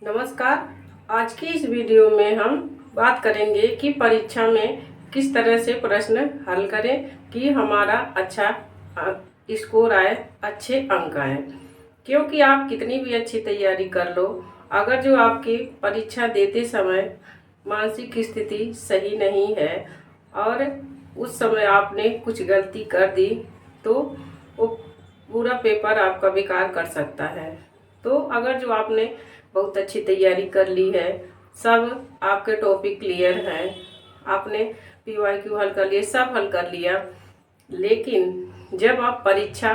नमस्कार। आज की इस वीडियो में हम बात करेंगे कि परीक्षा में किस तरह से प्रश्न हल करें कि हमारा अच्छा स्कोर आए, अच्छे अंक आए। क्योंकि आप कितनी भी अच्छी तैयारी कर लो, अगर जो आपकी परीक्षा देते समय मानसिक स्थिति सही नहीं है और उस समय आपने कुछ गलती कर दी तो वो पूरा पेपर आपका बेकार कर सकता है। तो अगर जो आपने बहुत अच्छी तैयारी कर ली है, सब आपके टॉपिक क्लियर हैं, आपने PYQ हल कर लिए, सब हल कर लिया, लेकिन जब आप परीक्षा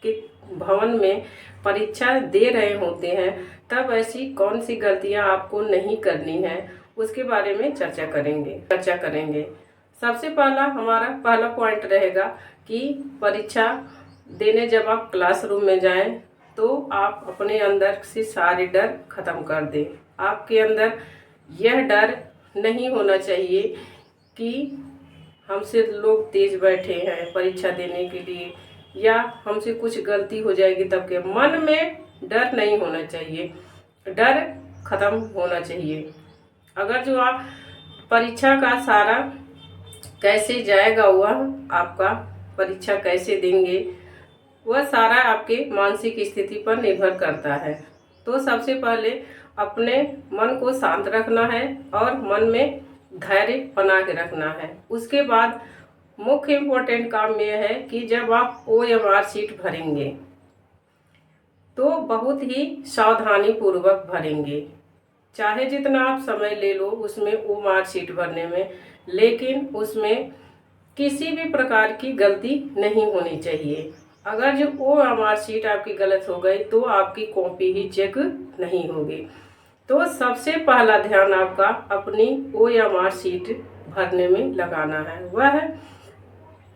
के भवन में परीक्षा दे रहे होते हैं तब ऐसी कौन सी गलतियां आपको नहीं करनी है, उसके बारे में चर्चा करेंगे। सबसे हमारा पहला पॉइंट रहेगा कि परीक्षा देने जब आप क्लासरूम में जाएं तो आप अपने अंदर से सारे डर खत्म कर दें। आपके अंदर यह डर नहीं होना चाहिए कि हमसे लोग तेज बैठे हैं परीक्षा देने के लिए या हमसे कुछ गलती हो जाएगी तब के। मन में डर नहीं होना चाहिए, डर खत्म होना चाहिए। अगर जो आप परीक्षा का सारा कैसे जाएगा, वह आपका परीक्षा कैसे देंगे, वह सारा आपके मानसिक स्थिति पर निर्भर करता है। तो सबसे पहले अपने मन को शांत रखना है और मन में धैर्य बना के रखना है। उसके बाद मुख्य इम्पोर्टेंट काम यह है कि जब आप OMR शीट भरेंगे तो बहुत ही सावधानी पूर्वक भरेंगे। चाहे जितना आप समय ले लो उसमें OMR शीट भरने में, लेकिन उसमें किसी भी प्रकार की गलती नहीं होनी चाहिए। अगर जो OMR शीट आपकी गलत हो गई तो आपकी कॉपी ही चेक नहीं होगी। तो सबसे पहला ध्यान आपका अपनी OMR शीट भरने में लगाना है, वह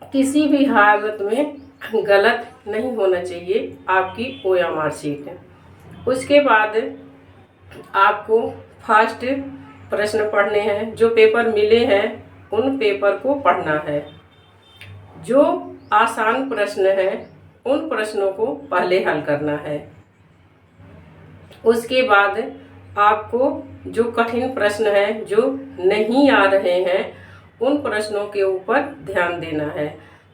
किसी भी हालत में गलत नहीं होना चाहिए आपकी OMR शीट। उसके बाद आपको फर्स्ट प्रश्न पढ़ने हैं, जो पेपर मिले हैं उन पेपर को पढ़ना है। जो आसान प्रश्न है उन प्रश्नों को पहले हल करना है। उसके बाद आपको जो कठिन प्रश्न है, जो नहीं आ रहे हैं, उन प्रश्नों के ऊपर ध्यान देना है।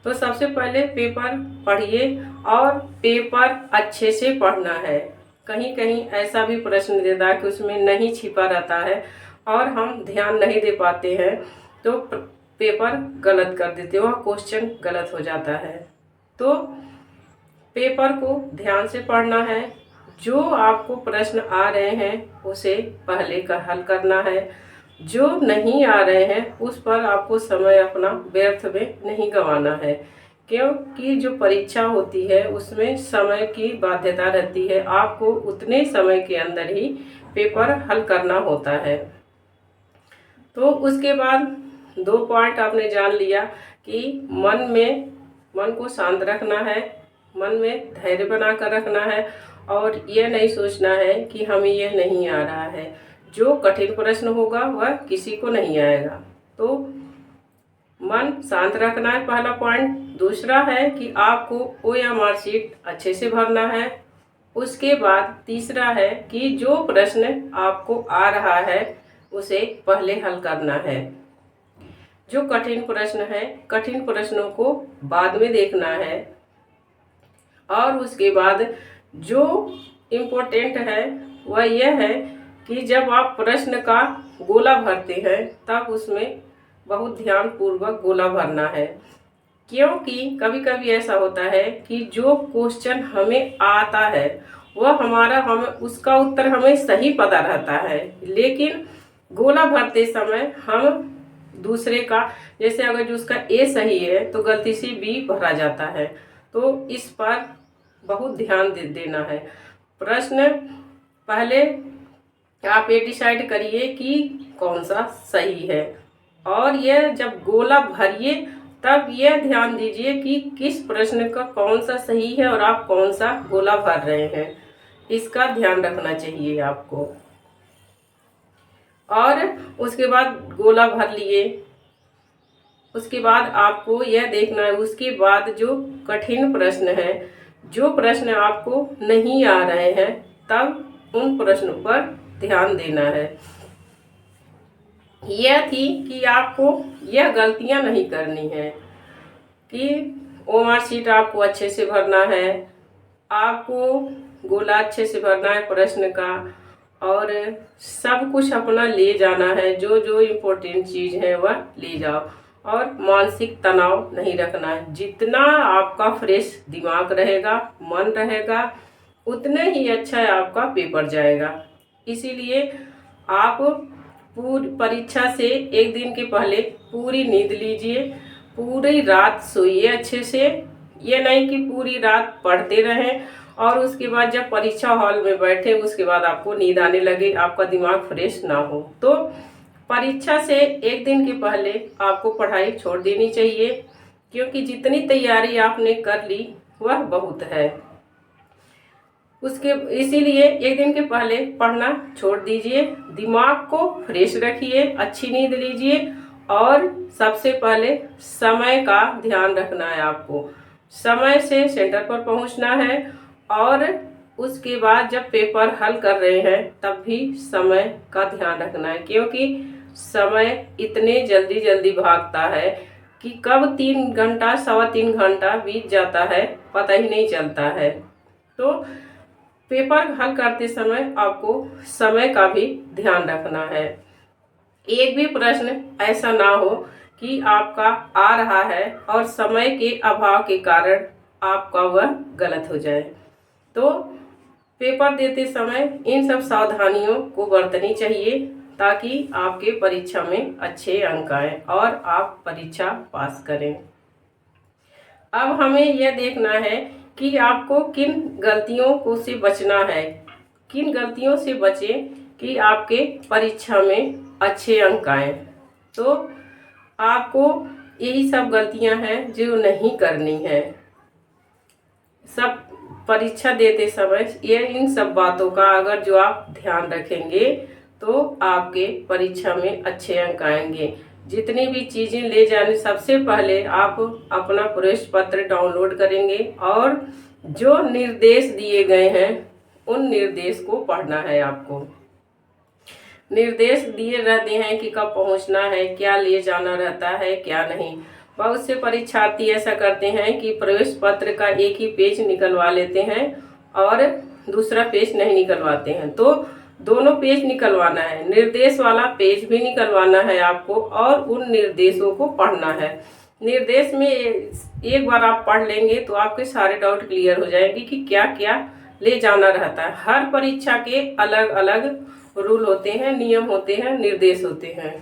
तो सबसे पहले पेपर पढ़िए और पेपर अच्छे से पढ़ना है। कहीं कहीं ऐसा भी प्रश्न देता है कि उसमें नहीं छिपा रहता है और हम ध्यान नहीं दे पाते हैं तो पेपर गलत कर देते, वह क्वेश्चन गलत हो जाता है। तो पेपर को ध्यान से पढ़ना है। जो आपको प्रश्न आ रहे हैं उसे पहले का हल करना है। जो नहीं आ रहे हैं उस पर आपको समय अपना व्यर्थ में नहीं गंवाना है, क्योंकि जो परीक्षा होती है उसमें समय की बाध्यता रहती है। आपको उतने समय के अंदर ही पेपर हल करना होता है। तो उसके बाद 2 पॉइंट आपने जान लिया कि मन को शांत रखना है, मन में धैर्य बना कर रखना है और यह नहीं सोचना है कि हमें यह नहीं आ रहा है। जो कठिन प्रश्न होगा वह किसी को नहीं आएगा। तो मन शांत रखना है, पहला पॉइंट। दूसरा है कि आपको OMR शीट अच्छे से भरना है। उसके बाद तीसरा है कि जो प्रश्न आपको आ रहा है उसे पहले हल करना है। जो कठिन प्रश्न है, कठिन प्रश्नों को बाद में देखना है। और उसके बाद जो इम्पोर्टेंट है वह यह है कि जब आप प्रश्न का गोला भरते हैं तब उसमें बहुत ध्यान पूर्वक गोला भरना है। क्योंकि कभी कभी ऐसा होता है कि जो क्वेश्चन हमें आता है वह हमें उसका उत्तर हमें सही पता रहता है, लेकिन गोला भरते समय हम दूसरे का, जैसे अगर जो उसका A सही है तो गलती से B भरा जाता है। तो इस पर बहुत ध्यान देना है। प्रश्न पहले आप ये डिसाइड करिए कि कौन सा सही है और यह जब गोला भरिए तब यह ध्यान दीजिए कि किस प्रश्न का कौन सा सही है और आप कौन सा गोला भर रहे हैं, इसका ध्यान रखना चाहिए आपको। और उसके बाद गोला भर लिए, उसके बाद आपको यह देखना है, उसके बाद जो कठिन प्रश्न है, जो प्रश्न आपको नहीं आ रहे हैं, तब उन प्रश्नों पर ध्यान देना है। यह थी कि आपको यह गलतियां नहीं करनी है कि ओएमआर शीट आपको अच्छे से भरना है, आपको गोला अच्छे से भरना है प्रश्न का, और सब कुछ अपना ले जाना है, जो जो इम्पोर्टेंट चीज़ है वह ले जाओ, और मानसिक तनाव नहीं रखना है। जितना आपका फ्रेश दिमाग रहेगा, मन रहेगा, उतने ही अच्छा आपका पेपर जाएगा। इसीलिए आप पूरी परीक्षा से एक दिन के पहले पूरी नींद लीजिए, पूरी रात सोइए अच्छे से। ये नहीं कि पूरी रात पढ़ते रहें और उसके बाद जब परीक्षा हॉल में बैठे उसके बाद आपको नींद आने लगे, आपका दिमाग फ्रेश ना हो। तो परीक्षा से एक दिन के पहले आपको पढ़ाई छोड़ देनी चाहिए, क्योंकि जितनी तैयारी आपने कर ली वह बहुत है। इसीलिए एक दिन के पहले पढ़ना छोड़ दीजिए, दिमाग को फ्रेश रखिए, अच्छी नींद लीजिए, और सबसे पहले समय का ध्यान रखना है। आपको समय से सेंटर पर पहुंचना है, और उसके बाद जब पेपर हल कर रहे हैं तब भी समय का ध्यान रखना है, क्योंकि समय इतने जल्दी जल्दी भागता है कि कब 3 घंटा 3.25 घंटा बीत जाता है पता ही नहीं चलता है। तो पेपर हल करते समय आपको समय का भी ध्यान रखना है। एक भी प्रश्न ऐसा ना हो कि आपका आ रहा है और समय के अभाव के कारण आपका वह गलत हो जाए। तो पेपर देते समय इन सब सावधानियों को बरतनी चाहिए, ताकि आपके परीक्षा में अच्छे अंक आए और आप परीक्षा पास करें। अब हमें यह देखना है कि आपको किन गलतियों को से बचना है, किन गलतियों से बचें कि आपके परीक्षा में अच्छे अंक आए। तो आपको यही सब गलतियां हैं जो नहीं करनी है। सब परीक्षा देते समय ये इन सब बातों का अगर जो आप ध्यान रखेंगे तो आपके परीक्षा में अच्छे अंक आएंगे। जितनी भी चीज़ें ले जाने, सबसे पहले आप अपना प्रवेश पत्र डाउनलोड करेंगे और जो निर्देश दिए गए हैं उन निर्देश को पढ़ना है। आपको निर्देश दिए रहते हैं कि कब पहुंचना है, क्या ले जाना रहता है, क्या नहीं। बहुत से परीक्षार्थी ऐसा करते हैं कि प्रवेश पत्र का एक ही पेज निकलवा लेते हैं और दूसरा पेज नहीं निकलवाते हैं। तो दोनों पेज निकलवाना है, निर्देश वाला पेज भी निकलवाना है आपको, और उन निर्देशों को पढ़ना है। निर्देश में एक बार आप पढ़ लेंगे तो आपके सारे डाउट क्लियर हो जाएंगे कि क्या क्या ले जाना रहता है। हर परीक्षा के अलग अलग रूल होते हैं, नियम होते हैं, निर्देश होते हैं।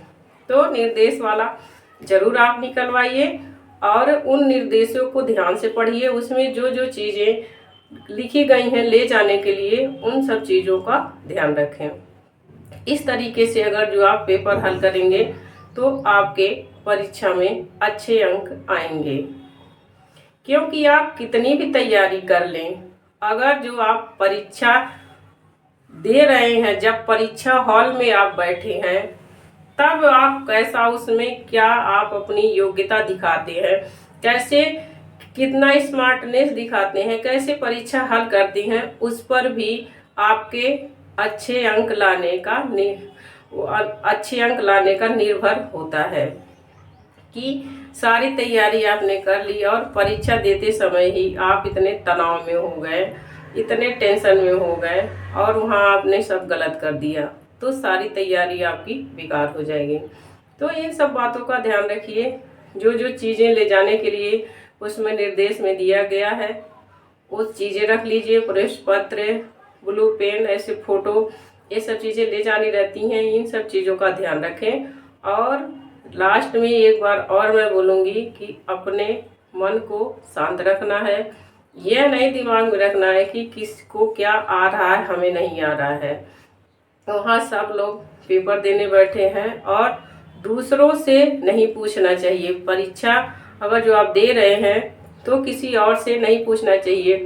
तो निर्देश वाला जरूर आप निकलवाइए और उन निर्देशों को ध्यान से पढ़िए। उसमें जो जो चीज़ें लिखी गई हैं ले जाने के लिए, उन सब चीज़ों का ध्यान रखें। इस तरीके से अगर जो आप पेपर हल करेंगे तो आपके परीक्षा में अच्छे अंक आएंगे। क्योंकि आप कितनी भी तैयारी कर लें, अगर जो आप परीक्षा दे रहे हैं, जब परीक्षा हॉल में आप बैठे हैं तब आप कैसा उसमें क्या आप अपनी योग्यता दिखाते हैं, कैसे कितना स्मार्टनेस दिखाते हैं, कैसे परीक्षा हल करते हैं, उस पर भी आपके अच्छे अंक लाने का निर्भर होता है। कि सारी तैयारी आपने कर ली और परीक्षा देते समय ही आप इतने तनाव में हो गए, इतने टेंशन में हो गए और वहाँ आपने सब गलत कर दिया, तो सारी तैयारी आपकी बेकार हो जाएगी। तो इन सब बातों का ध्यान रखिए। जो जो चीज़ें ले जाने के लिए उसमें निर्देश में दिया गया है वो चीज़ें रख लीजिए। प्रवेश पत्र, ब्लू पेन, ऐसे फोटो, ये सब चीज़ें ले जानी रहती हैं। इन सब चीज़ों का ध्यान रखें। और लास्ट में एक बार और मैं बोलूँगी कि अपने मन को शांत रखना है। यह नहीं दिमाग में रखना है कि किसको क्या आ रहा है, हमें नहीं आ रहा है। वहाँ सब लोग पेपर देने बैठे हैं और दूसरों से नहीं पूछना चाहिए। परीक्षा अगर जो आप दे रहे हैं तो किसी और से नहीं पूछना चाहिए।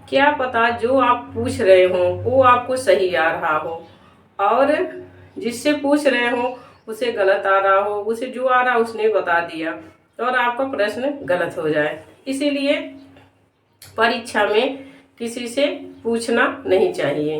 क्या पता जो आप पूछ रहे हो वो आपको सही आ रहा हो और जिससे पूछ रहे हो उसे गलत आ रहा हो, उसे जो आ रहा उसने बता दिया और आपका प्रश्न गलत हो जाए। इसीलिए परीक्षा में किसी से पूछना नहीं चाहिए।